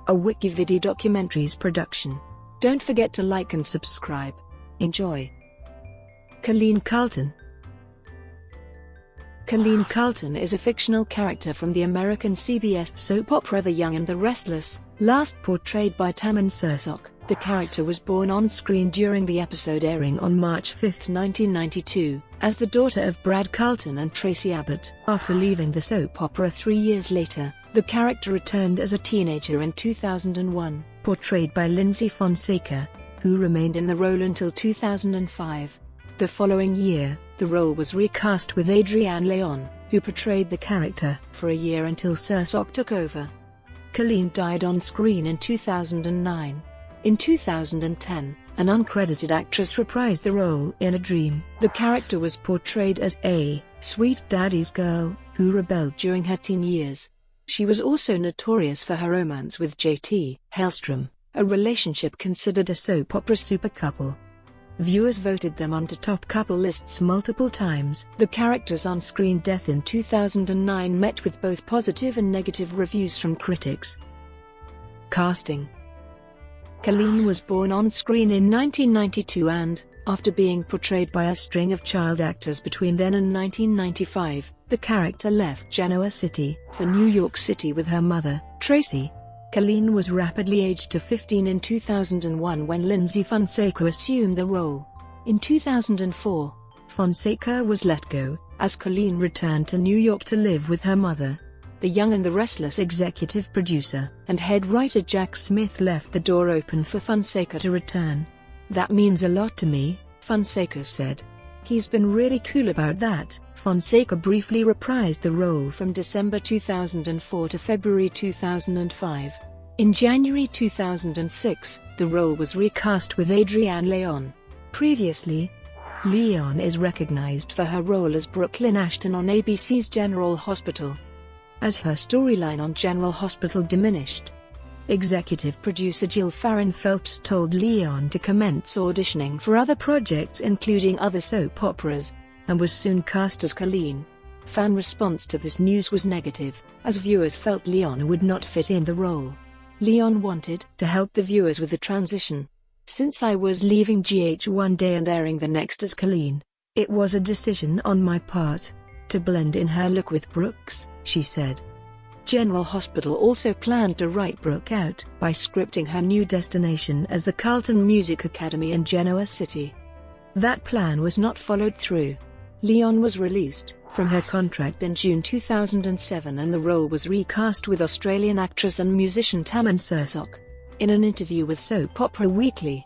a WikiVidi documentaries production. Don't forget to like and subscribe. Enjoy. Colleen Carlton. Colleen Carlton is a fictional character from the American CBS soap opera The Young and the Restless, last portrayed by Tammin Sursok. The character was born on screen during the episode airing on March 5, 1992, as the daughter of Brad Carlton and Traci Abbott. After leaving the soap opera 3 years later, the character returned as a teenager in 2001, portrayed by Lyndsy Fonseca, who remained in the role until 2005. The following year, the role was recast with Adrianne León, who portrayed the character for a year until Sursok took over. Colleen died on screen in 2009. In 2010, an uncredited actress reprised the role in A Dream. The character was portrayed as a sweet daddy's girl who rebelled during her teen years. She was also notorious for her romance with J.T. Hellstrom, a relationship considered a soap opera supercouple. Viewers voted them onto top couple lists multiple times. The character's on-screen death in 2009 met with both positive and negative reviews from critics. Casting. Colleen was born on screen in 1992 and, after being portrayed by a string of child actors between then and 1995, the character left Genoa City for New York City with her mother, Traci. Colleen was rapidly aged to 15 in 2001 when Lyndsy Fonseca assumed the role. In 2004, Fonseca was let go, as Colleen returned to New York to live with her mother. The Young and the Restless executive producer and head writer Jack Smith left the door open for Fonseca to return. "That means a lot to me," Fonseca said. "He's been really cool about that." Fonseca briefly reprised the role from December 2004 to February 2005. In January 2006, the role was recast with Adrianne León. Previously, León is recognized for her role as Brooklyn Ashton on ABC's General Hospital. As her storyline on General Hospital diminished, executive producer Jill Farron Phelps told León to commence auditioning for other projects including other soap operas, and was soon cast as Colleen. Fan response to this news was negative, as viewers felt León would not fit in the role. León wanted to help the viewers with the transition. "Since I was leaving GH one day and airing the next as Colleen, it was a decision on my part to blend in her look with Brooks," she said. General Hospital also planned to write Brooke out by scripting her new destination as the Carlton Music Academy in Genoa City. That plan was not followed through. León was released from her contract in June 2007 and the role was recast with Australian actress and musician Tammin Sursok. In an interview with Soap Opera Weekly,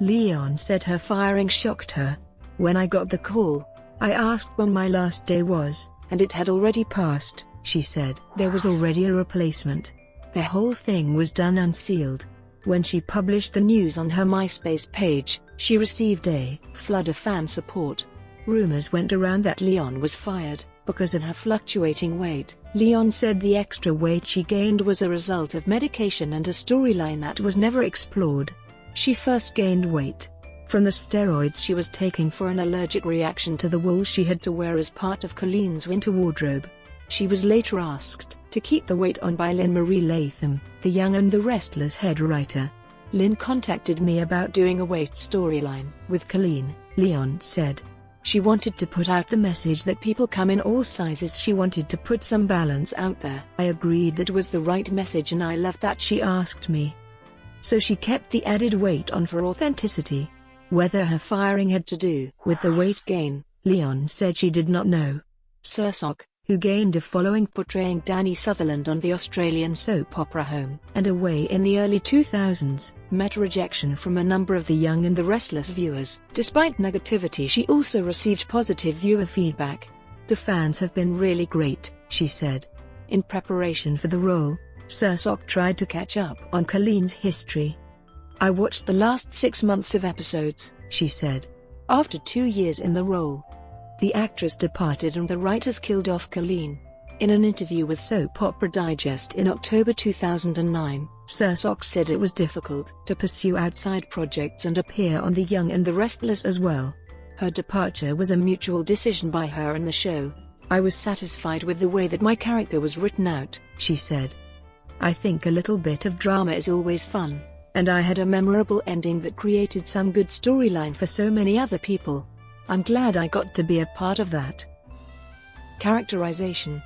León said her firing shocked her. "When I got the call, I asked when my last day was, and it had already passed," she said. "There was already a replacement. The whole thing was done unsealed." When she published the news on her MySpace page, she received a flood of fan support. Rumors went around that León was fired because of her fluctuating weight. León said the extra weight she gained was a result of medication and a storyline that was never explored. She first gained weight from the steroids she was taking for an allergic reaction to the wool she had to wear as part of Colleen's winter wardrobe. She was later asked to keep the weight on by Lynn Marie Latham, the Young and the Restless head writer. "Lynn contacted me about doing a weight storyline with Colleen," León said. "She wanted to put out the message that people come in all sizes. She wanted to put some balance out there. I agreed that was the right message and I loved that she asked me. So she kept the added weight on for authenticity." Whether her firing had to do with the weight gain, León said she did not know. Sursok, who gained a following portraying Danny Sutherland on the Australian soap opera Home and Away in the early 2000s, met rejection from a number of the Young and the Restless viewers. Despite negativity, she also received positive viewer feedback. "The fans have been really great," she said. In preparation for the role, Sursok tried to catch up on Colleen's history. "I watched the last 6 months of episodes," she said. After 2 years in the role, the actress departed and the writers killed off Colleen. In an interview with Soap Opera Digest in October 2009, Sursok said it was difficult to pursue outside projects and appear on The Young and the Restless as well. Her departure was a mutual decision by her and the show. "I was satisfied with the way that my character was written out," she said. I think a little bit of drama is always fun. And I had a memorable ending that created some good storyline for so many other people. I'm glad I got to be a part of that. Characterization.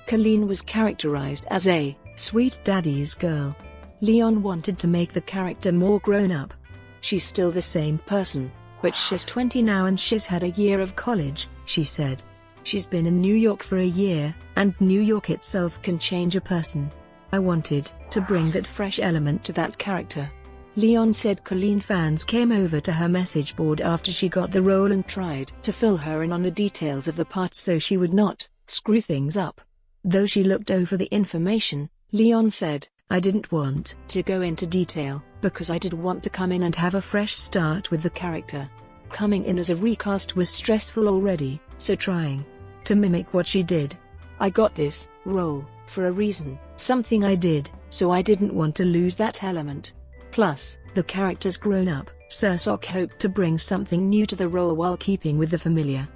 Colleen was characterized as a sweet daddy's girl. León wanted to make the character more grown up. She's still the same person, but she's 20 now and she's had a year of college, she said. She's been in New York for a year, and New York itself can change a person. I wanted to bring that fresh element to that character. León said Colleen fans came over to her message board after she got the role and tried to fill her in on the details of the part so she would not screw things up. Though she looked over the information, León said, I didn't want to go into detail, because I did want to come in and have a fresh start with the character. Coming in as a recast was stressful already, so trying to mimic what she did. I got this role for a reason, something I did, so I didn't want to lose that element. Plus, the character's grown up. Sursok hoped to bring something new to the role while keeping with the familiar.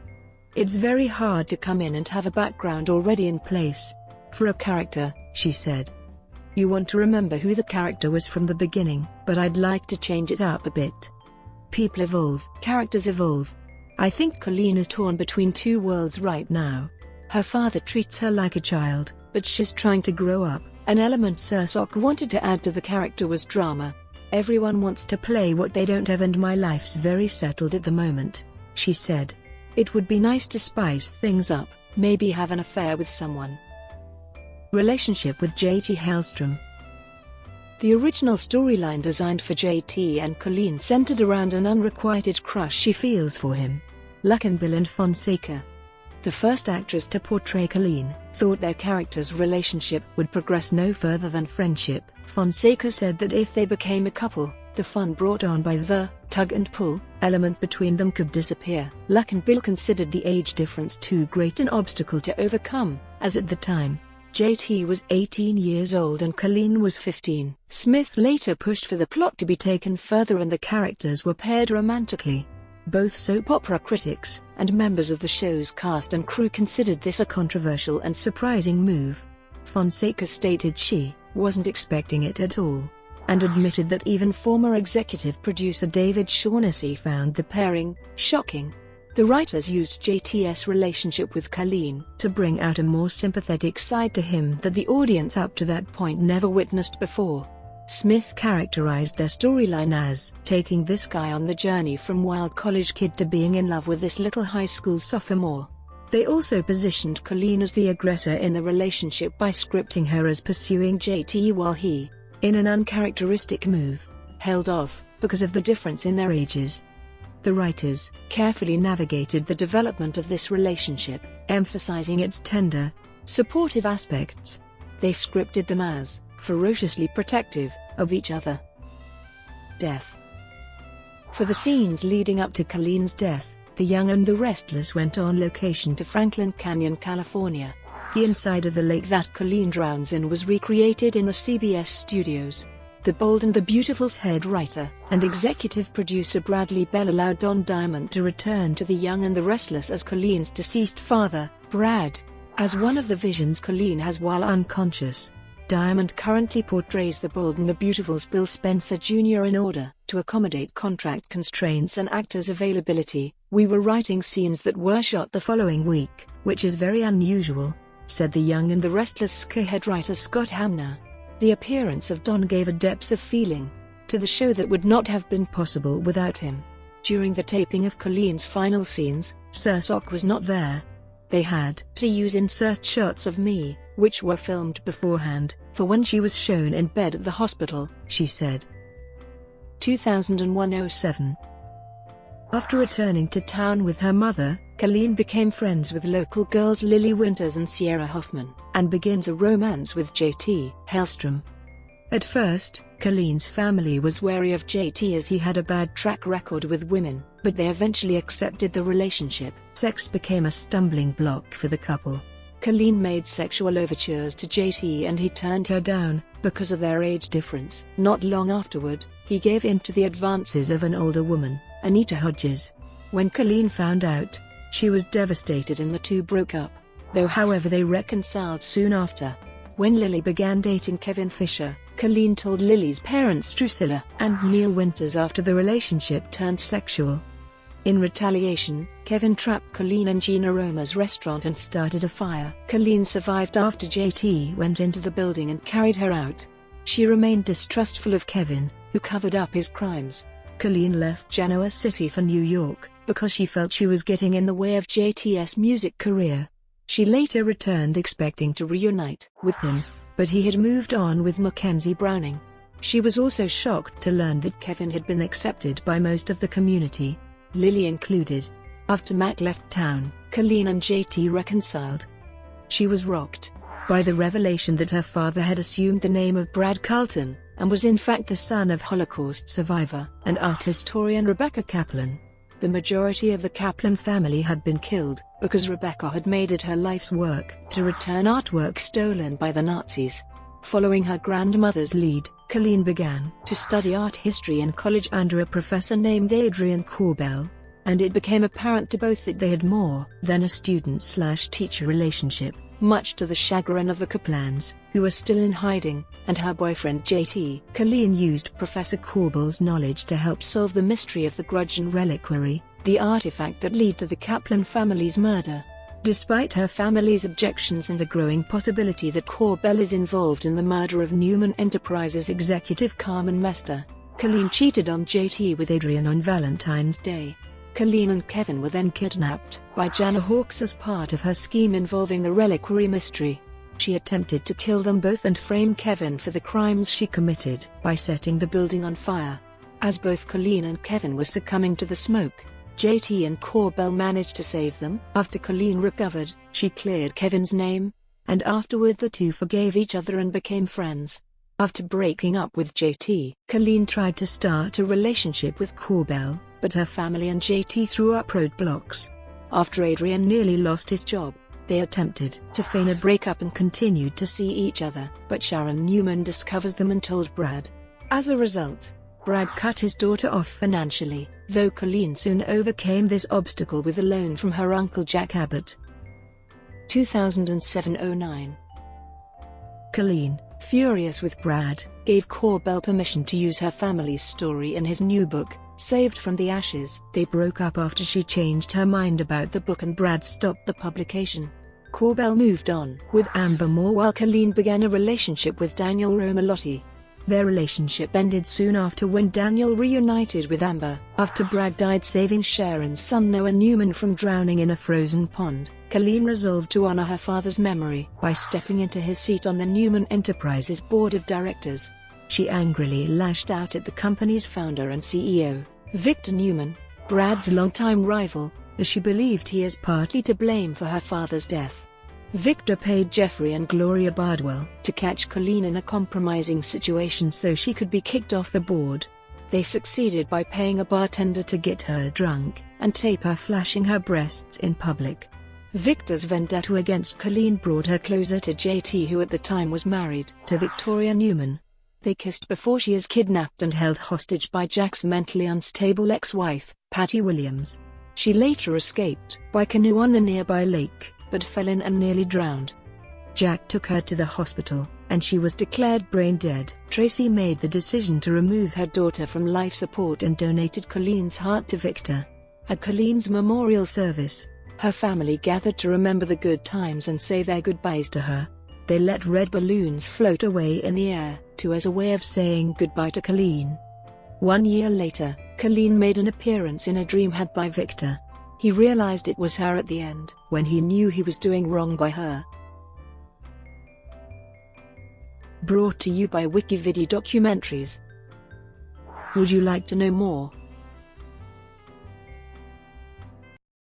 It's very hard to come in and have a background already in place for a character, she said. You want to remember who the character was from the beginning, but I'd like to change it up a bit. People evolve, characters evolve. I think Colleen is torn between two worlds right now. Her father treats her like a child, but she's trying to grow up. An element Sursok wanted to add to the character was drama. Everyone wants to play what they don't have and my life's very settled at the moment, she said. It would be nice to spice things up, maybe have an affair with someone. Relationship with JT Hellstrom. The original storyline designed for JT and Colleen centered around an unrequited crush she feels for him. Lyndsy Fonseca, the first actress to portray Colleen, thought their characters' relationship would progress no further than friendship. Fonseca said that if they became a couple, the fun brought on by the tug and pull element between them could disappear. Lyndsy considered the age difference too great an obstacle to overcome, as at the time, JT was 18 years old and Colleen was 15. Smith later pushed for the plot to be taken further and the characters were paired romantically. Both soap opera critics and members of the show's cast and crew considered this a controversial and surprising move. Fonseca stated she wasn't expecting it at all, and admitted that even former executive producer David Shaughnessy found the pairing shocking. The writers used JT's relationship with Colleen to bring out a more sympathetic side to him that the audience up to that point never witnessed before. Smith characterized their storyline as taking this guy on the journey from wild college kid to being in love with this little high school sophomore. They also positioned Colleen as the aggressor in the relationship by scripting her as pursuing JT while he, in an uncharacteristic move, held off because of the difference in their ages. The writers carefully navigated the development of this relationship, emphasizing its tender, supportive aspects. They scripted them as ferociously protective of each other. Death. For the scenes leading up to Colleen's death, The Young and the Restless went on location to Franklin Canyon, California. The inside of the lake that Colleen drowns in was recreated in the CBS studios. The Bold and the Beautiful's head writer and executive producer Bradley Bell allowed Don Diamond to return to The Young and the Restless as Colleen's deceased father, Brad, as one of the visions Colleen has while unconscious. Diamond currently portrays The Bold and the Beautiful's Bill Spencer Jr. In order to accommodate contract constraints and actors' availability, we were writing scenes that were shot the following week, which is very unusual, said The Young and the Restless head writer Scott Hamner. The appearance of Don gave a depth of feeling to the show that would not have been possible without him. During the taping of Colleen's final scenes, Sursok was not there. They had to use insert shots of me, which were filmed beforehand, for when she was shown in bed at the hospital, she said. 2001-07. After returning to town with her mother, Colleen became friends with local girls Lily Winters and Sierra Hoffman, and begins a romance with JT Hellstrom. At first, Colleen's family was wary of JT as he had a bad track record with women, but they eventually accepted the relationship. Sex became a stumbling block for the couple. Colleen made sexual overtures to JT and he turned her down, because of their age difference. Not long afterward, he gave in to the advances of an older woman, Anita Hodges. When Colleen found out, she was devastated and the two broke up, though however they reconciled soon after. When Lily began dating Kevin Fisher, Colleen told Lily's parents Drusilla and Neil Winters after the relationship turned sexual. In retaliation, Kevin trapped Colleen in Gina Roma's restaurant and started a fire. Colleen survived after JT went into the building and carried her out. She remained distrustful of Kevin, who covered up his crimes. Colleen left Genoa City for New York, because she felt she was getting in the way of JT's music career. She later returned expecting to reunite with him, but he had moved on with Mackenzie Browning. She was also shocked to learn that Kevin had been accepted by most of the community, Lily included. After Mac left town, Colleen and JT reconciled. She was rocked by the revelation that her father had assumed the name of Brad Carlton, and was in fact the son of Holocaust survivor and art historian Rebecca Kaplan. The majority of the Kaplan family had been killed, because Rebecca had made it her life's work to return artwork stolen by the Nazis. Following her grandmother's lead, Colleen began to study art history in college under a professor named Adrianne León, and it became apparent to both that they had more than a student-slash-teacher relationship, much to the chagrin of the Kaplans, who were still in hiding, and her boyfriend JT. Colleen used Professor León's knowledge to help solve the mystery of the Grudgeon Reliquary, the artifact that led to the Kaplan family's murder. Despite her family's objections and a growing possibility that León is involved in the murder of Newman Enterprises executive Carmen Mester, Colleen cheated on JT with Adrianne on Valentine's Day. Colleen and Kevin were then kidnapped by Jana Hawks as part of her scheme involving the reliquary mystery. She attempted to kill them both and frame Kevin for the crimes she committed by setting the building on fire. As both Colleen and Kevin were succumbing to the smoke, JT and León managed to save them. After Colleen recovered, she cleared Kevin's name, and afterward the two forgave each other and became friends. After breaking up with JT, Colleen tried to start a relationship with León, but her family and JT threw up roadblocks. After Adrian nearly lost his job, they attempted to feign a breakup and continued to see each other, but Sharon Newman discovers them and told Brad. As a result, Brad cut his daughter off financially, though Colleen soon overcame this obstacle with a loan from her uncle Jack Abbott. 2007-09. Colleen, furious with Brad, gave León permission to use her family's story in his new book, Saved from the Ashes. They broke up after she changed her mind about the book and Brad stopped the publication. León moved on with Amber Moore while Colleen began a relationship with Daniel Romalotti. Their relationship ended soon after when Daniel reunited with Amber. After Brad died saving Sharon's son Noah Newman from drowning in a frozen pond, Colleen resolved to honor her father's memory by stepping into his seat on the Newman Enterprises board of directors. She angrily lashed out at the company's founder and CEO, Victor Newman, Brad's longtime rival, as she believed he is partly to blame for her father's death. Victor paid Jeffrey and Gloria Bardwell to catch Colleen in a compromising situation so she could be kicked off the board. They succeeded by paying a bartender to get her drunk and tape her flashing her breasts in public. Victor's vendetta against Colleen brought her closer to JT, who at the time was married to Victoria Newman. They kissed before she is kidnapped and held hostage by Jack's mentally unstable ex-wife, Patty Williams. She later escaped by canoe on a nearby lake, but fell in and nearly drowned. Jack took her to the hospital, and she was declared brain dead. Traci made the decision to remove her daughter from life support and donated Colleen's heart to Victor. At Colleen's memorial service, her family gathered to remember the good times and say their goodbyes to her. They let red balloons float away in the air, too, as a way of saying goodbye to Colleen. 1 year later, Colleen made an appearance in a dream had by Victor. He realized it was her at the end, when he knew he was doing wrong by her. Brought to you by WikiVidi Documentaries. Would you like to know more?